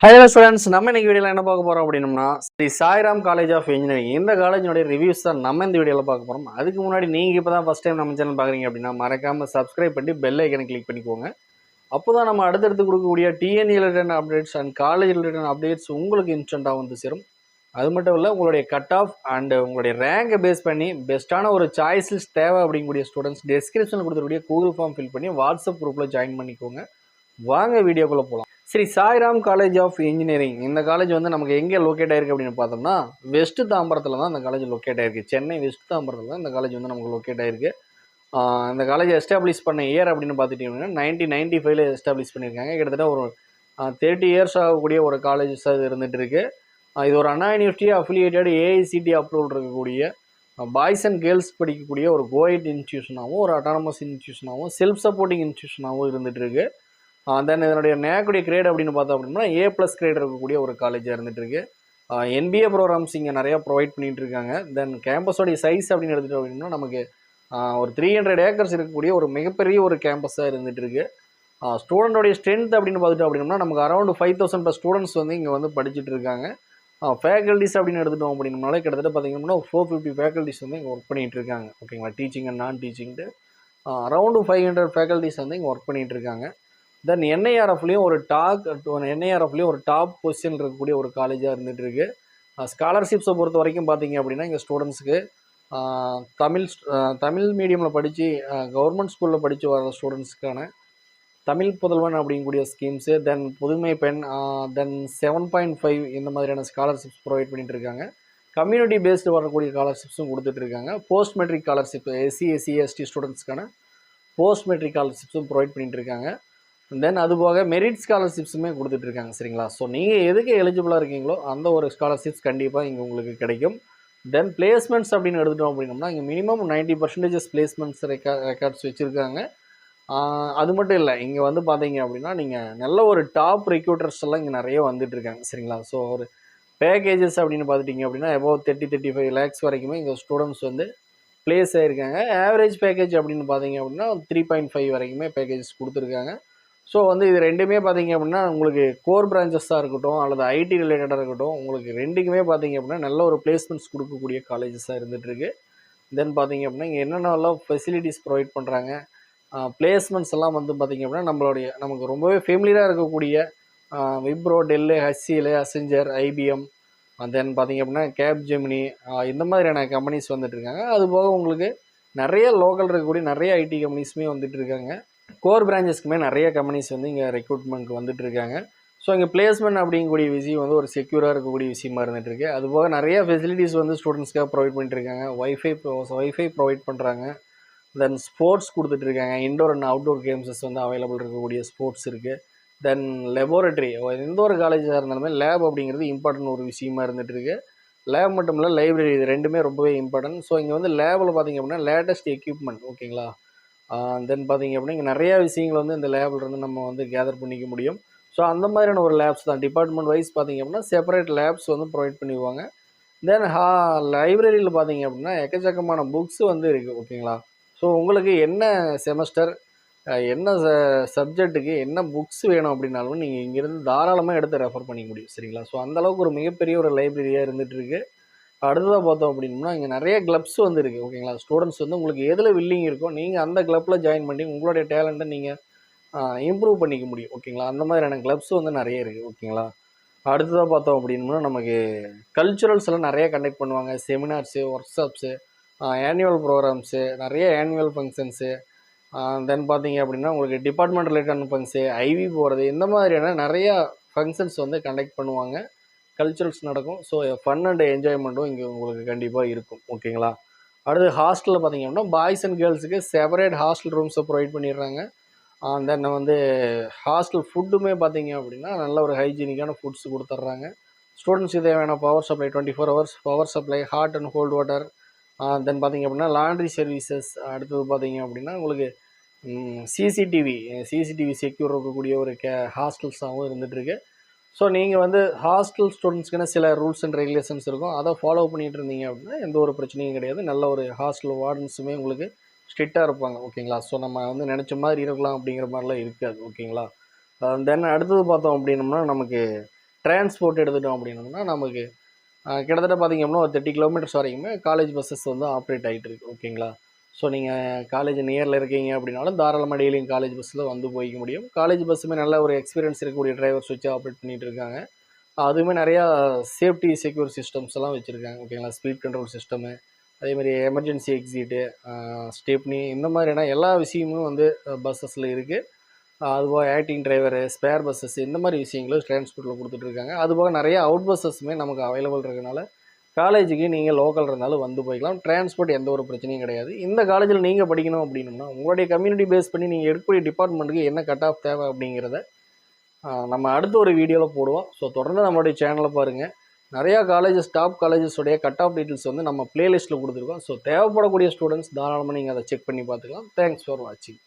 Hello students, நம்ம இன்னைக்கு வீடியோவில் என்ன பார்க்க போகிறோம் அப்படின்னம்னா Shri Sairam college of engineering. இந்த காலேஜோடைய ரிவ்யூஸ் தான் நம்ம இந்த வீடியோவில் பார்க்க போகிறோம். அதுக்கு முன்னாடி நீங்கள் இப்போ தான் ஃபஸ்ட் டைம் நம்ம சேனல் பார்க்குறீங்க அப்படின்னா மறக்காமல் சப்ஸ்கிரைப் பண்ணி பெல் ஐக்கனை கிளிக் பண்ணிக்கோங்க. அப்போ தான் நம்ம அடுத்தடுத்து கொடுக்கக்கூடிய TNE related updates and college related updates உங்களுக்கு இன்ஸ்டண்ட்டாக வந்து சேரும். அது மட்டும் இல்லை, உங்களுடைய கட் ஆஃப் அண்ட் உங்களுடைய ரேங்கை பேஸ் பண்ணி பெஸ்ட்டான ஒரு சாய்ஸ் லிஸ்ட் தேவை அப்படிங்கக்கூடிய ஸ்டூடெண்ட்ஸ் டிஸ்கிரிப்ஷனில் கொடுத்துக்கூடிய கூகுள் ஃபார்ம் ஃபில் பண்ணி வாட்ஸ்அப் குரூப்பில் ஜாயின் பண்ணிக்கோங்க. வாங்க வீடியோக்குள்ளே போகலாம். Shri Sairam college of engineering இந்த காலேஜ் வந்து நமக்கு எங்கே லொக்கேட் ஆயிருக்கு அப்படின்னு பார்த்தோம்னா வெஸ்ட் தாம்பரத்தில் தான் இந்த காலேஜ் லொக்கேட் ஆயிருக்கு. சென்னை வெஸ்ட் தாம்பரத்தில் தான் இந்த காலேஜ் வந்து நமக்கு லொக்கேட் ஆயிருக்கு. இந்த காலேஜ் எஸ்டாப்ளிஷ் பண்ண இயர் அப்படின்னு பார்த்துட்டிங்கன்னா 1995 எஸ்டாப்ளிஷ் பண்ணியிருக்காங்க. கிட்டத்தட்ட ஒரு 30 இயர்ஸ் ஆகக்கூடிய ஒரு காலேஜஸ் அது இருந்துகிட்டு இருக்கு. இது ஒரு அண்ணா யூனிவர்சிட்டி அஃபிலியேட்டட் ஏஐசிடி அப்ரூவல் இருக்கக்கூடிய பாய்ஸ் அண்ட் கேர்ள்ஸ் படிக்கக்கூடிய ஒரு கோயட் இன்ஸ்டியூஷனாகவும் ஒரு அட்டானமஸ் இன்ஸ்டியூஷனாகவும் செல்ஃப் சப்போர்ட்டிங் இன்ஸ்டியூஷனாகவும் இருந்துகிட்டு இருக்கு. தென் இதனுடைய நேக்குடைய கிரேட் அப்படின்னு பார்த்தோம் அப்படின்னா A+ கிரேட் இருக்கக்கூடிய ஒரு காலேஜாக இருந்துகிட்டு இருக்கு. NBA ப்ரோக்ராம்ஸ் இங்கே நிறையா ப்ரொவைட் பண்ணிகிட்டு இருக்காங்க. தென் கேம்பஸோடைய சைஸ் அப்படின்னு எடுத்துகிட்டோம் அப்படின்னா நமக்கு ஒரு 300 ஏக்கர்ஸ் இருக்கக்கூடிய ஒரு மிகப்பெரிய ஒரு கேம்பஸாக இருந்துகிட்டு இருக்கு. ஸ்டூடெண்டோடைய ஸ்ட்ரென்த் அப்படின்னு பார்த்துட்டோம் அப்படின்னா நமக்கு அரௌண்ட் 5000+ ஸ்டூடெண்ட்ஸ் வந்து இங்கே வந்து படிச்சுட்டு இருக்காங்க. ஃபேக்கல்டிஸ் அப்படின்னு எடுத்துட்டோம் அப்படின்னாலே கிட்டத்தட்ட பார்த்தீங்கன்னா 450 ஃபேக்கல்டிஸ் வந்து இங்கே ஒர்க் பண்ணிகிட்டு இருக்காங்க. ஓகேங்களா, டீச்சிங் அண்ட் நான் டீச்சிங்ட்டு அரௌண்டு 500 ஃபேக்கல்டிஸ் வந்து இங்கே ஒர்க் பண்ணிகிட்டு இருக்காங்க. தென் என்ஐஆர்எஃப்லேயும் ஒரு டாப் பொசிஷன் இருக்கக்கூடிய ஒரு காலேஜாக இருந்துகிட்டு இருக்கு. ஸ்காலர்ஷிப்ஸை பொறுத்த வரைக்கும் பார்த்தீங்க அப்படின்னா இங்கே ஸ்டூடெண்ட்ஸுக்கு தமிழ் மீடியமில் படித்து கவர்மெண்ட் ஸ்கூலில் படித்து வர ஸ்டூடெண்ட்ஸுக்கான தமிழ் புதல்வன் அப்படிங்கக்கூடிய ஸ்கீம்ஸு, தென் புதுமை பெண், தென் 7.5 இந்த மாதிரியான ஸ்காலர்ஷிப்ஸ் ப்ரொவைட் பண்ணிட்டு இருக்காங்க. கம்யூனிட்டி பேஸ்டு வரக்கூடிய ஸ்காலர்ஷிப்ஸும் கொடுத்துட்ருக்காங்க. போஸ்ட் மெட்ரிக் ஸ்காலர்ஷிப் SC/SC/ST ஸ்டூடெண்ட்ஸ்க்கான போஸ்ட் மெட்ரிக் ஸ்காலர்ஷிப்ஸும் ப்ரொவைட் பண்ணிட்டு இருக்காங்க. தென் அது போக மெரிட் ஸ்காலர்ஷிப்ஸுமே கொடுத்துட்ருக்காங்க. சரிங்களா, ஸோ நீங்கள் எதுக்கு எலிஜிபிளாக இருக்கீங்களோ அந்த ஒரு ஸ்காலர்ஷிப்ஸ் கண்டிப்பாக இங்கே உங்களுக்கு கிடைக்கும். தென் பிளேஸ்மெண்ட்ஸ் அப்படின்னு எடுத்துட்டோம் அப்படின்னோம்னா இங்கே மினிமம் 90% பிளேஸ்மெண்ட்ஸ் ரெக்கார்ட்ஸ் வச்சுருக்காங்க. அது மட்டும் இல்லை, இங்கே வந்து பார்த்தீங்க அப்படின்னா நீங்கள் நல்ல ஒரு டாப் ரெக்ரூட்டர்ஸ் எல்லாம் இங்கே நிறைய வந்துட்டு இருக்காங்க. சரிங்களா, ஸோ ஒரு பேக்கேஜஸ் அப்படின்னு பார்த்துட்டிங்க அப்படின்னா above 30-35 லேக்ஸ் வரைக்குமே இங்கே ஸ்டூடெண்ட்ஸ் வந்து பிளேஸ் ஆகிருக்காங்க. ஆவரேஜ் பேக்கேஜ் அப்படின்னு பார்த்தீங்க அப்படின்னா 3.5 வரைக்குமே பேக்கேஜஸ் கொடுத்துருக்காங்க. ஸோ வந்து இது ரெண்டுமே பார்த்தீங்க அப்படின்னா உங்களுக்கு கோர் பிரான்ச்சஸாக இருக்கட்டும் அல்லது ஐடி ரிலேட்டடாக இருக்கட்டும், உங்களுக்கு ரெண்டுக்குமே பார்த்தீங்க அப்படின்னா நல்ல ஒரு பிளேஸ்மெண்ட்ஸ் கொடுக்கக்கூடிய காலேஜஸாக இருந்துகிட்ருக்கு. தென் பார்த்தீங்க அப்படின்னா இங்கே என்னென்னலாம் ஃபெசிலிட்டிஸ் ப்ரொவைட் பண்ணுறாங்க, பிளேஸ்மெண்ட்ஸ் எல்லாம் வந்து பார்த்திங்க அப்படின்னா நமக்கு ரொம்பவே ஃபேமிலியராக இருக்கக்கூடிய Wipro, tell, HCL, Accenture, IBM, தென் பார்த்திங்க அப்படின்னா கேப்ஜெமினி, இந்த மாதிரியான கம்பெனிஸ் வந்துட்டுருக்காங்க. அதுபோக உங்களுக்கு நிறைய லோக்கல் இருக்கக்கூடிய நிறைய ஐடி கம்பெனிஸுமே வந்துட்டு இருக்காங்க. கோர் பிரான்ச்சஸ்க்குமே நிறைய கம்பெனிஸ் வந்து இங்கே ரெக்ரூட்மெண்ட்க்கு வந்துட்டு இருக்காங்க. ஸோ இங்கே பிளேஸ்மெண்ட் அப்படிங்கக்கூடிய விஷயம் வந்து ஒரு செக்யூராக இருக்கக்கூடிய விஷயமா இருந்துகிட்ருக்கு. அதுபோக நிறைய ஃபெசிலிட்டிஸ் வந்து ஸ்டூடெண்ட்ஸ்க்காக ப்ரொவைட் பண்ணிட்டுருக்காங்க. வைஃபை ப்ரொவைட் பண்ணுறாங்க. தென் ஸ்போர்ட்ஸ் கொடுத்துட்ருக்காங்க. இன்டோர் அண்ட் அவுட்டோர் கேம்ஸஸ் வந்து அவைலபிள் இருக்கக்கூடிய ஸ்போர்ட்ஸ் இருக்குது. தென் லெபோரட்டரி, எந்த ஒரு காலேஜாக இருந்தாலுமே லேப் அப்படிங்கிறது இம்பார்ட்டன்ட் ஒரு விஷயமா இருந்துகிட்ருக்கு. லேப் மட்டும் இல்லை, லைப்ரரி, இது ரெண்டுமே ரொம்பவே இம்பார்ட்டன்ட். ஸோ இங்கே வந்து லேபில் பார்த்திங்க அப்படின்னா லேட்டஸ்ட் எக்யூப்மெண்ட், ஓகேங்களா. தென் பார்த்திங்க அப்படின்னா இங்கே நிறையா விஷயங்கள் வந்து இந்த லேப்லேருந்து நம்ம வந்து கேதர் பண்ணிக்க முடியும். ஸோ அந்த மாதிரியான ஒரு லேப்ஸ் தான் டிபார்ட்மெண்ட் வைஸ் பார்த்திங்க அப்படின்னா செப்பரேட் லேப்ஸ் வந்து ப்ரொவைட் பண்ணிடுவாங்க. தென் லைப்ரரியில் பார்த்திங்க அப்படின்னா எக்கச்சக்கமான புக்ஸ் வந்து இருக்குது. ஓகேங்களா, ஸோ உங்களுக்கு என்ன செமஸ்டர் என்ன சப்ஜெக்ட்டுக்கு என்ன புக்ஸ் வேணும் அப்படின்னாலும் நீங்கள் இங்கேருந்து தாராளமாக எடுத்து ரெஃபர் பண்ணிக்க முடியும். சரிங்களா, ஸோ அந்தளவுக்கு ஒரு மிகப்பெரிய ஒரு லைப்ரரியாக இருந்துகிட்ருக்கு. அடுத்ததாக பார்த்தோம் அப்படின்னா இங்கே நிறைய கிளப்ஸ் வந்து இருக்குது. ஓகேங்களா, ஸ்டூடெண்ட்ஸ் வந்து உங்களுக்கு எதில் வில்லிங் இருக்கோ நீங்கள் அந்த கிளப்பில் ஜாயின் பண்ணி உங்களுடைய டேலண்ட்டை நீங்கள் இம்ப்ரூவ் பண்ணிக்க முடியும். ஓகேங்களா, அந்த மாதிரியான கிளப்ஸ் வந்து நிறைய இருக்குது. ஓகேங்களா, அடுத்ததாக பார்த்தோம் அப்படின்னா நமக்கு கல்ச்சுரல்ஸ் எல்லாம் நிறைய கண்டக்ட் பண்ணுவாங்க. Seminars, work shops, annual programs, நிறைய ஆனுவல் ஃபங்க்ஷன்ஸு, தென் பார்த்தீங்க அப்படின்னா உங்களுக்கு டிபார்ட்மெண்ட் ரிலேட்டடான ஃபங்க்ஷன்ஸு, ஐவி போகிறது, இந்த மாதிரியான நிறையா ஃபங்க்ஷன்ஸ் வந்து கண்டக்ட் பண்ணுவாங்க. கல்ச்சுரல்ஸ் நடக்கும். ஸோ ஃபன் அண்ட் என்ஜாய்மெண்ட்டும் இங்கே உங்களுக்கு கண்டிப்பாக இருக்கும். ஓகேங்களா, அடுத்து ஹாஸ்டலில் பார்த்தீங்க அப்படின்னா பாய்ஸ் அண்ட் கேர்ள்ஸுக்கு செப்பரேட் ஹாஸ்டல் ரூம்ஸை ப்ரொவைட் பண்ணிடுறாங்க. தென் வந்து ஹாஸ்டல் ஃபுட்டுமே பார்த்தீங்க அப்படின்னா நல்ல ஒரு ஹைஜீனிக்கான ஃபுட்ஸ் கொடுத்துட்றாங்க. ஸ்டூடெண்ட்ஸுக்கு தேவையான power supply 24 hours power supply, hot and cold water, then பார்த்திங்க அப்படின்னா லாண்ட்ரி சர்வீசஸ், அடுத்தது பார்த்திங்க அப்படின்னா உங்களுக்கு சிசிடிவி செக்யூர் இருக்கக்கூடிய ஒரு ஹாஸ்டல்ஸாகவும் இருந்துகிட்ருக்கு. ஸோ நீங்கள் வந்து ஹாஸ்டல் ஸ்டூடெண்ட்ஸ்க்குன்னு சில ரூல்ஸ் அண்ட் ரெகுலேஷன்ஸ் இருக்கும். அதை ஃபாலோ பண்ணிகிட்டு இருந்தீங்க அப்படின்னா எந்த ஒரு பிரச்சனையும் கிடையாது. நல்ல ஒரு ஹாஸ்டல் வார்டன்ஸுமே உங்களுக்கு ஸ்ட்ரிக்டாக இருப்பாங்க. ஓகேங்களா, ஸோ நம்ம வந்து நினச்ச மாதிரி இருக்கலாம் அப்படிங்கிற மாதிரிலாம் இருக்காது. ஓகேங்களா, தென் அடுத்தது பார்த்தோம் அப்படின்னம்னா நமக்கு டிரான்ஸ்போர்ட் எடுத்துட்டோம் அப்படின்னோம்னா நமக்கு கிட்டத்தட்ட பார்த்திங்க அப்படின்னா ஒரு 30 கிலோமீட்டர்ஸ் வரைக்குமே காலேஜ் பஸ்ஸஸ் வந்து ஆப்ரேட் ஆகிட்டு இருக்கு. ஓகேங்களா? ஸோ நீங்கள் காலேஜ் நியரில் இருக்கீங்க அப்படின்னாலும் தாராளமாக டெய்லியும் காலேஜ் பஸ்ஸில் வந்து போய்க்க முடியும். காலேஜ் பஸ்ஸுமே நல்ல ஒரு எக்ஸ்பீரியன்ஸ் இருக்கக்கூடிய டிரைவர்ஸ் வச்சு ஆப்ரேட் பண்ணிகிட்டு இருக்காங்க. அதுவுமே நிறையா சேஃப்டி செக்யூர் சிஸ்டம்ஸ் எல்லாம் வச்சுருக்காங்க. ஓகேங்களா? ஸ்பீட் கண்ட்ரோல் சிஸ்டமு, அதேமாதிரி எமர்ஜென்சி எக்ஸிட்டு, ஸ்டெப்னி, இந்த மாதிரியான எல்லா விஷயமும் வந்து பஸ்ஸஸில் இருக்குது. அதுபோக ஆக்டிங் டிரைவரு, ஸ்பேர் பஸ்ஸஸ், இந்த மாதிரி விஷயங்களும் டிரான்ஸ்போர்ட்டில் கொடுத்துட்ருக்காங்க. அதுபோக நிறைய அவுட் பஸ்ஸஸுமே நமக்கு அவைலபிள் இருக்கனால காலேஜுக்கு நீங்கள் லோக்கல் இருந்தாலும் வந்து போய்க்கலாம். டிரான்ஸ்போர்ட் எந்த ஒரு பிரச்சனையும் கிடையாது. இந்த காலேஜில் நீங்கள் படிக்கணும் அப்படின்னோம்னா உங்களுடைய கம்யூனிட்டி பேஸ் பண்ணி நீங்கள் எடுக்கக்கூடிய டிபார்ட்மெண்ட்டுக்கு என்ன கட் ஆஃப் தேவை அப்படிங்கிறத நம்ம அடுத்த ஒரு வீடியோவில் போடுவோம். ஸோ தொடர்ந்து நம்மளுடைய சேனலை பாருங்கள். நிறையா காலேஜஸ், டாப் காலேஜஸோடைய கட் ஆஃப் டீட்டெயில்ஸ் வந்து நம்ம பிளேலிஸ்ட்டில் கொடுத்துருக்கோம். ஸோ தேவைப்படக்கூடிய ஸ்டூடெண்ட்ஸ் தாராளமாக நீங்கள் அதை செக் பண்ணி பார்த்துக்கலாம். தேங்க்ஸ் ஃபார் வாட்சிங்.